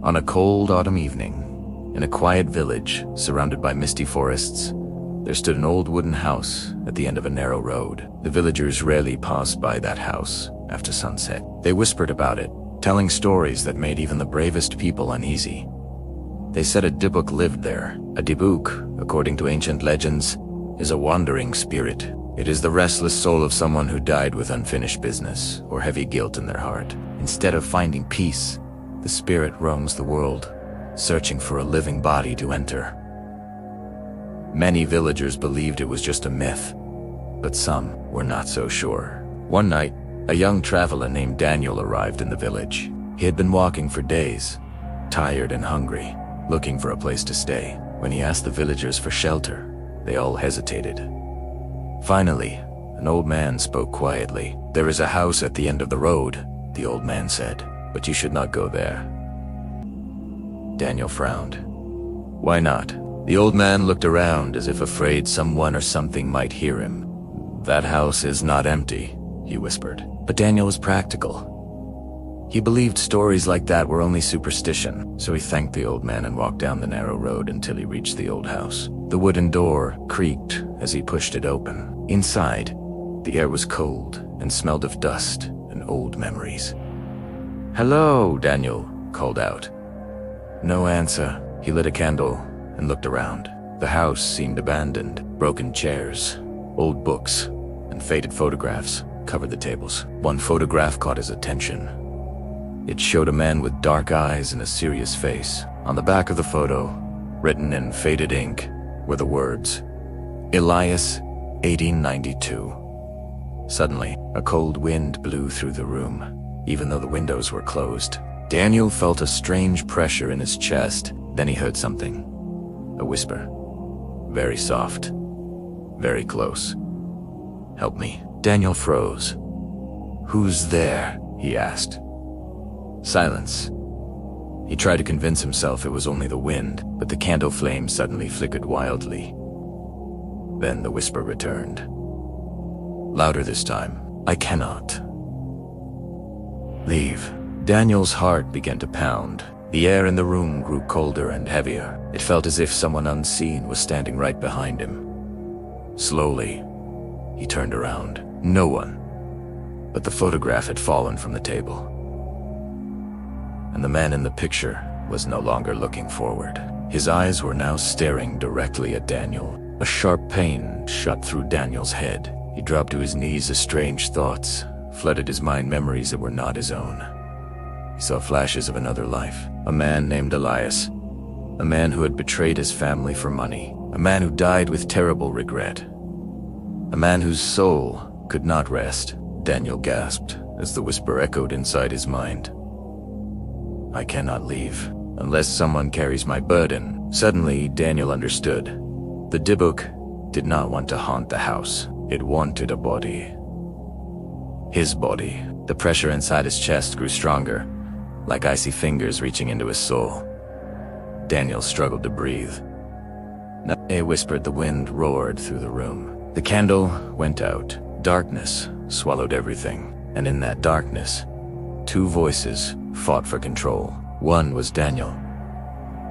On a cold autumn evening, in a quiet village surrounded by misty forests, there stood an old wooden house at the end of a narrow road. The villagers rarely passed by that house after sunset. They whispered about it, telling stories that made even the bravest people uneasy. They said a Dybbuk lived there. A Dybbuk, according to ancient legends, is a wandering spirit. It is the restless soul of someone who died with unfinished business or heavy guilt in their heart. Instead of finding peace, the spirit roams the world, searching for a living body to enter. Many villagers believed it was just a myth, but some were not so sure. One night, a young traveler named Daniel arrived in the village. He had been walking for days, tired and hungry, looking for a place to stay. When he asked the villagers for shelter, they all hesitated. Finally, an old man spoke quietly. "There is a house at the end of the road," the old man said, "but you should not go there." Daniel frowned. "Why not?" The old man looked around as if afraid someone or something might hear him. "That house is not empty," he whispered. But Daniel was practical. He believed stories like that were only superstition, so he thanked the old man and walked down the narrow road until he reached the old house. The wooden door creaked as he pushed it open. Inside, the air was cold and smelled of dust and old memories. "Hello," Daniel called out. No answer. He lit a candle and looked around. The house seemed abandoned. Broken chairs, old books, and faded photographs covered the tables. One photograph caught his attention. It showed a man with dark eyes and a serious face. On the back of the photo, written in faded ink, were the words, "Elias, 1892. Suddenly, a cold wind blew through the room, even though the windows were closed. Daniel felt a strange pressure in his chest. Then he heard something. A whisper. Very soft. Very close. "Help me." Daniel froze. "Who's there?" he asked. Silence. He tried to convince himself it was only the wind, but the candle flame suddenly flickered wildly. Then the whisper returned. Louder this time. "I cannot. Leave." Daniel's heart began to pound. The air in the room grew colder and heavier. It felt as if someone unseen was standing right behind him. Slowly, he turned around. No one. But the photograph had fallen from the table. And the man in the picture was no longer looking forward. His eyes were now staring directly at Daniel. A sharp pain shot through Daniel's head. He dropped to his knees as strange thoughts flooded his mind, memories that were not his own. He saw flashes of another life. A man named Elias. A man who had betrayed his family for money. A man who died with terrible regret. A man whose soul could not rest. Daniel gasped as the whisper echoed inside his mind. "I cannot leave unless someone carries my burden." Suddenly, Daniel understood. The Dybbuk did not want to haunt the house. It wanted a body. His body. The pressure inside his chest grew stronger, like icy fingers reaching into his soul. Daniel struggled to breathe. "No," whispered. The wind roared through the room. The candle went out. Darkness swallowed everything. And in that darkness, two voices fought for control. One was Daniel.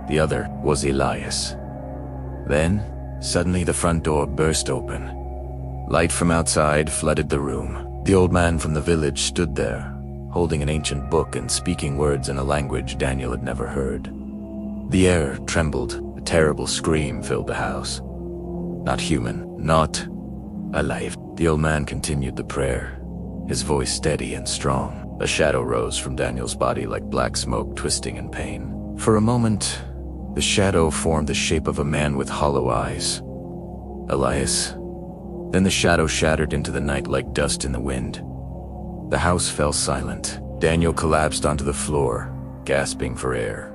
The other was Elias. Then, suddenly the front door burst open. Light from outside flooded the room. The old man from the village stood there, holding an ancient book and speaking words in a language Daniel had never heard. The air trembled. A terrible scream filled the house. Not human, not alive. The old man continued the prayer, his voice steady and strong. A shadow rose from Daniel's body like black smoke, twisting in pain. For a moment, the shadow formed the shape of a man with hollow eyes. Elias. Then the shadow shattered into the night like dust in the wind. The house fell silent. Daniel collapsed onto the floor, gasping for air.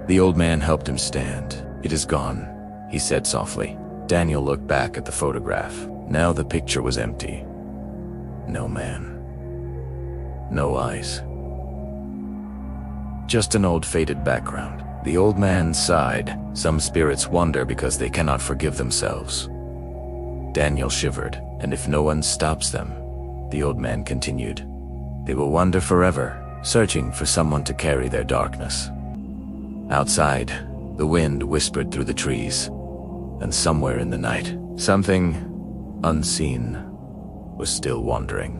The old man helped him stand. "It is gone," he said softly. Daniel looked back at the photograph. Now the picture was empty. No man. No eyes. Just an old faded background. The old man sighed. Some spirits wander because they cannot forgive themselves. Daniel shivered. "And if no one stops them," the old man continued, "they will wander forever, searching for someone to carry their darkness." Outside, the wind whispered through the trees, and somewhere in the night, something unseen was still wandering.